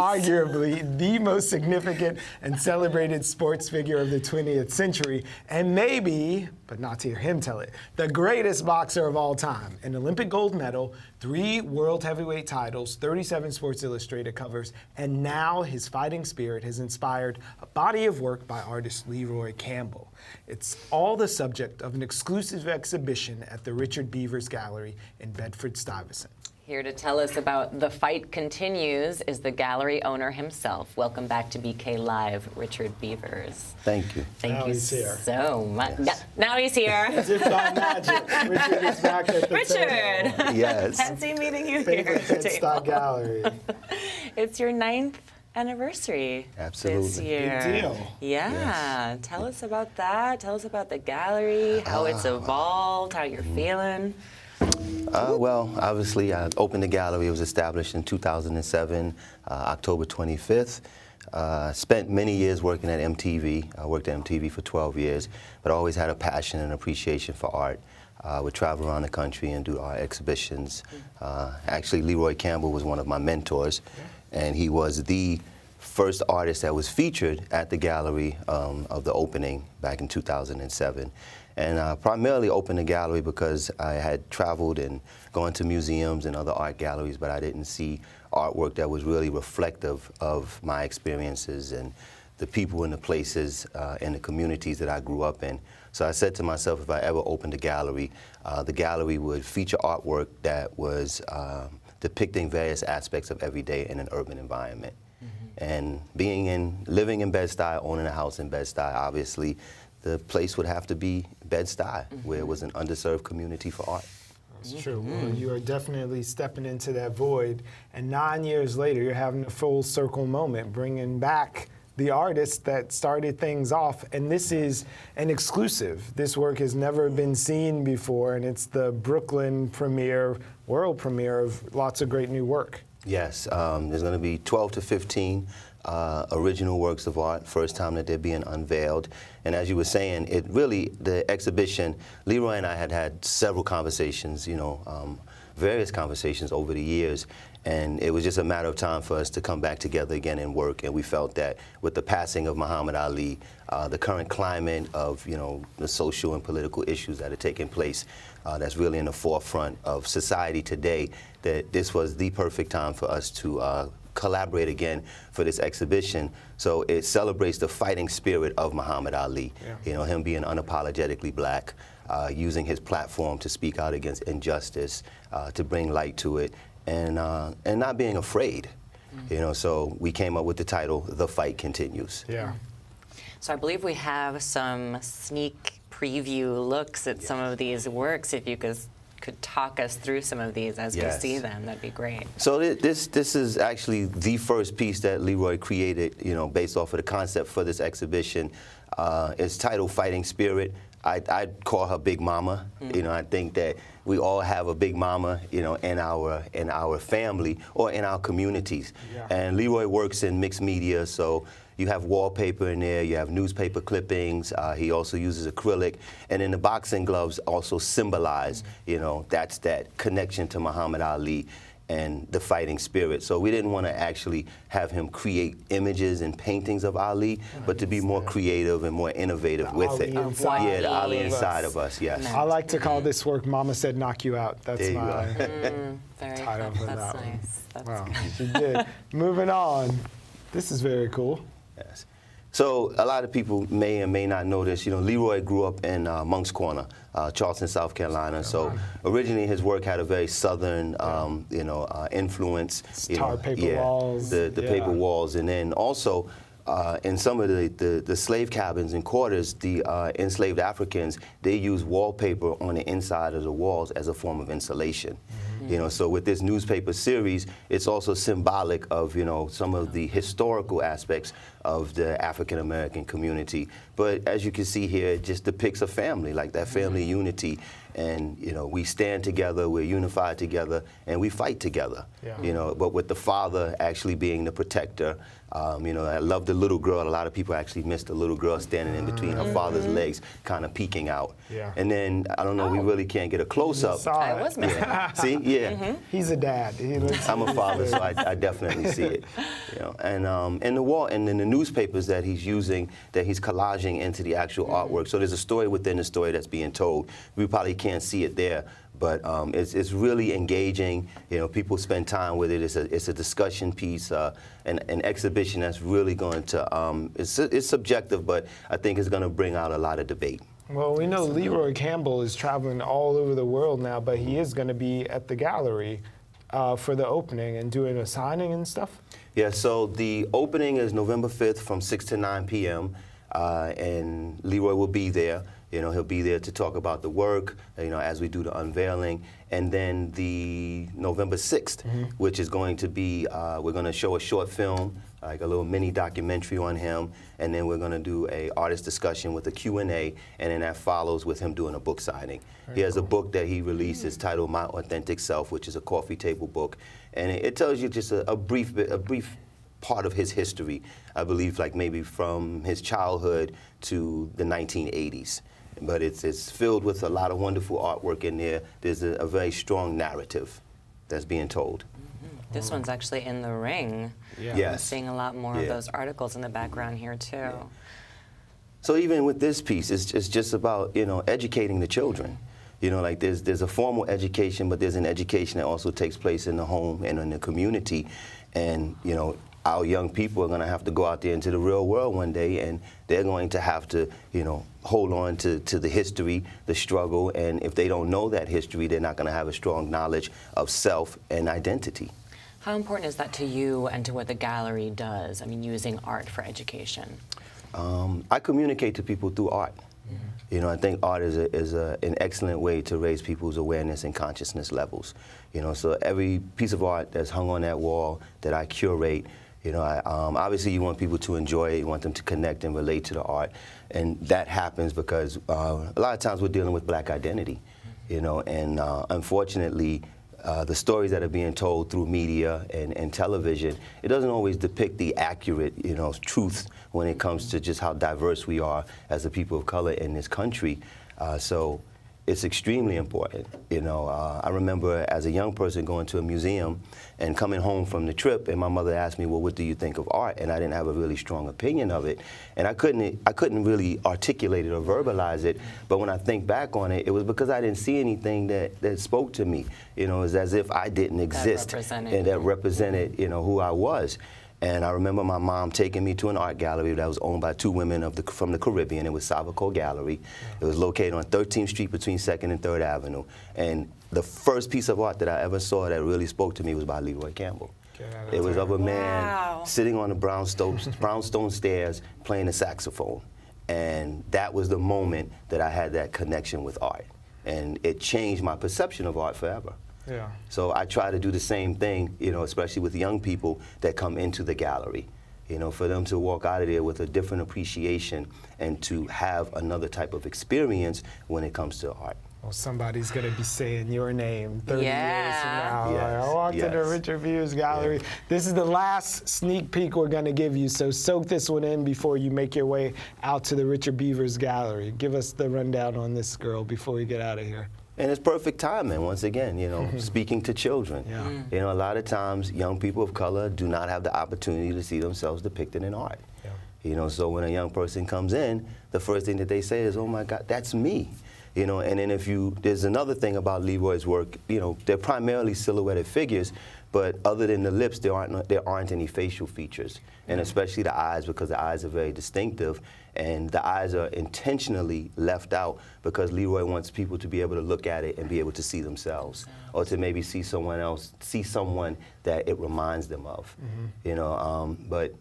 Arguably the most significant and celebrated sports figure of the 20th century, and maybe, but not to hear him tell it, the greatest boxer of all time. An Olympic gold medal, 3 world heavyweight titles, 37 Sports Illustrated covers, and now his fighting spirit has inspired a body of work by artist Leroy Campbell. It's all the subject of an exclusive exhibition at the Richard Beavers Gallery in Bedford-Stuyvesant. Here to tell us about The Fight Continues is the gallery owner himself. Welcome back to BK Live, Richard Beavers. Thank you. Thank you so much. Yes. Now he's here. As if by magic, Richard is back at the Richard! Yes. Fancy meeting you favorite here. Bedford Gallery. It's your 9th anniversary Absolutely. this year. Big deal. Yeah. Yes. Tell us about that. Tell us about the gallery, how it's evolved, how you're feeling. Well, obviously, I opened the gallery. It was established in 2007, October 25th. Spent many years working at MTV. I worked at MTV for 12 years, but I always had a passion and appreciation for art. I would travel around the country and do art exhibitions. Actually, Leroy Campbell was one of my mentors, and he was the first artist that was featured at the gallery of the opening back in 2007. And primarily opened the gallery because I had traveled and gone to museums and other art galleries, but I didn't see artwork that was really reflective of my experiences and the people and the places and the communities that I grew up in. So I said to myself, if I ever opened a gallery, the gallery would feature artwork that was depicting various aspects of every day in an urban environment. And living in Bed-Stuy, owning a house in Bed-Stuy, obviously, the place would have to be Bed-Stuy, where it was an underserved community for art. That's true. Well, you are definitely stepping into that void, and 9 years later, you're having a full circle moment, bringing back the artist that started things off, and this is an exclusive. This work has never been seen before, and it's the Brooklyn premiere, world premiere of lots of great new work. Yes, there's going to be 12 to 15 original works of art, first time that they're being unveiled. And as you were saying, the exhibition, Leroy and I had several conversations, various conversations over the years, and it was just a matter of time for us to come back together again and work. And we felt that with the passing of Muhammad Ali, the current climate of the social and political issues that are taking place, that's really in the forefront of society today, that this was the perfect time for us to collaborate again for this exhibition. So it celebrates the fighting spirit of Muhammad Ali. Yeah. Him being unapologetically black, using his platform to speak out against injustice, to bring light to it, and not being afraid. So we came up with the title, The Fight Continues. Yeah. So I believe we have some sneak preview looks at some of these works. If you could talk us through some of these as we see them, that'd be great. So this is actually the first piece that Leroy created, based off of the concept for this exhibition. It's titled Fighting Spirit. I'd call her Big Mama. I think that we all have a Big Mama, in our family or in our communities. Yeah. And Leroy works in mixed media, so you have wallpaper in there, you have newspaper clippings, he also uses acrylic, and then the boxing gloves also symbolize, that's that connection to Muhammad Ali and the fighting spirit. So we didn't want to actually have him create images and paintings of Ali, but to be more creative and more innovative with it. Yeah, the Ali inside of us, yes. I like to call this work Mama Said Knock You Out. That's my title for that one. That's wow, nice. She did. Moving on. This is very cool. Yes. So a lot of people may or may not know this. Leroy grew up in Moncks Corner, Charleston, South Carolina. So originally his work had a very southern, influence. Tar paper walls. The paper walls, and then also in some of the slave cabins and quarters, the enslaved Africans, they use wallpaper on the inside of the walls as a form of insulation. So with this newspaper series, it's also symbolic of, some of the historical aspects of the African-American community. But as you can see here, it just depicts a family, like that family unity. And, we stand together, we're unified together, and we fight together. Yeah. But with the father actually being the protector. I love the little girl. A lot of people actually miss the little girl standing in between her father's legs, kind of peeking out. Yeah. And then, I don't know, we really can't get a close-up. I was missing. See? Yeah. He's a dad. I'm a father, so I definitely see it. You know, and in the wall and in the newspapers that he's using, that he's collaging into the actual artwork. So there's a story within the story that's being told. We probably can't see it there, but it's really engaging. You know, people spend time with it. It's a discussion piece, an exhibition that's really going to. It's subjective, but I think it's going to bring out a lot of debate. Well, we know Leroy Campbell is traveling all over the world now, but he is going to be at the gallery for the opening and doing a signing and stuff? Yeah, so the opening is November 5th from 6 to 9 p.m., and Leroy will be there. You know, he'll be there to talk about the work, you know, as we do the unveiling. And then the November 6th, which is going to be, we're going to show a short film, like a little mini documentary on him, and then we're going to do a artist discussion with a Q&A, and then that follows with him doing a book signing. He has a book that he released. It's titled My Authentic Self, which is a coffee table book, and it tells you just a brief part of his history, I believe, like maybe from his childhood to the 1980s. But it's filled with a lot of wonderful artwork in there. There's a very strong narrative that's being told. This one's actually in the ring. Yeah. Yes. I'm seeing a lot more of those articles in the background here too. Yeah. So even with this piece, it's just about, you know, educating the children. You know, like there's a formal education, but there's an education that also takes place in the home and in the community. And, you know, our young people are going to have to go out there into the real world one day, and they're going to have to, you know, hold on to the history, the struggle, and if they don't know that history, they're not going to have a strong knowledge of self and identity. How important is that to you and to what the gallery does? I mean, using art for education. I communicate to people through art. You know, I think art is an excellent way to raise people's awareness and consciousness levels. You know, so every piece of art that's hung on that wall that I curate, you know, obviously you want people to enjoy it, you want them to connect and relate to the art, and that happens because a lot of times we're dealing with black identity, you know, and unfortunately, the stories that are being told through media and television, it doesn't always depict the accurate, you know, truth when it comes to just how diverse we are as a people of color in this country. So it's extremely important. You know, I remember as a young person going to a museum and coming home from the trip, and my mother asked me, well, what do you think of art? And I didn't have a really strong opinion of it. And I couldn't really articulate it or verbalize it. But when I think back on it, it was because I didn't see anything that spoke to me. You know, it was as if I didn't exist and that represented, you know, who I was. And I remember my mom taking me to an art gallery that was owned by two women from the Caribbean. It was Civic Gallery. It was located on 13th Street between 2nd and 3rd Avenue. And the first piece of art that I ever saw that really spoke to me was by Leroy Campbell. It was of a man sitting on the brownstone stairs playing the saxophone. And that was the moment that I had that connection with art. And it changed my perception of art forever. Yeah. So I try to do the same thing, you know, especially with young people that come into the gallery, you know, for them to walk out of there with a different appreciation and to have another type of experience when it comes to art. Well, somebody's going to be saying your name 30 years from now. Yeah. Like, I walked into Richard Beavers Gallery. Yeah. This is the last sneak peek we're going to give you, so soak this one in before you make your way out to the Richard Beavers Gallery. Give us the rundown on this girl before we get out of here. And it's perfect timing, once again, you know, speaking to children. Yeah. You know, a lot of times young people of color do not have the opportunity to see themselves depicted in art. Yeah. You know, so when a young person comes in, the first thing that they say is, oh my God, that's me. You know, and then there's another thing about Leroy's work, you know, they're primarily silhouetted figures, but other than the lips, there aren't any facial features, and especially the eyes, because the eyes are very distinctive, and the eyes are intentionally left out because Leroy wants people to be able to look at it and be able to see themselves, or to maybe see someone else, see someone that it reminds them of, you know, but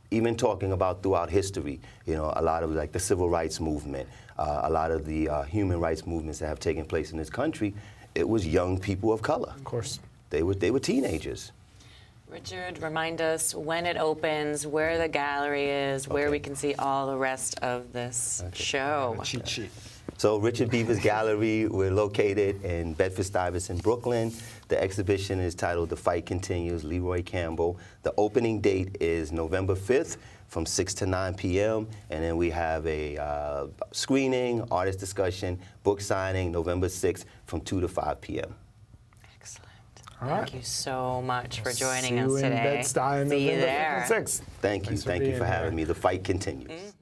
even talking about throughout history, you know, a lot of like the civil rights movement, a lot of the human rights movements that have taken place in this country, it was young people of color. Of course. They were teenagers. Richard, remind us when it opens, where the gallery is, where we can see all the rest of this show. Cheat sheet. So Richard Beavers Gallery, we're located in Bedford-Stuyvesant, Brooklyn. The exhibition is titled The Fight Continues, Leroy Campbell. The opening date is November 5th from 6 to 9 p.m. And then we have a screening, artist discussion, book signing, November 6th from 2 to 5 p.m. Excellent. All right. Thank you so much for joining See us you in today. Bed-Stuy on See you November there. 6th. Thank you Thanks for for being having here. me. The fight continues.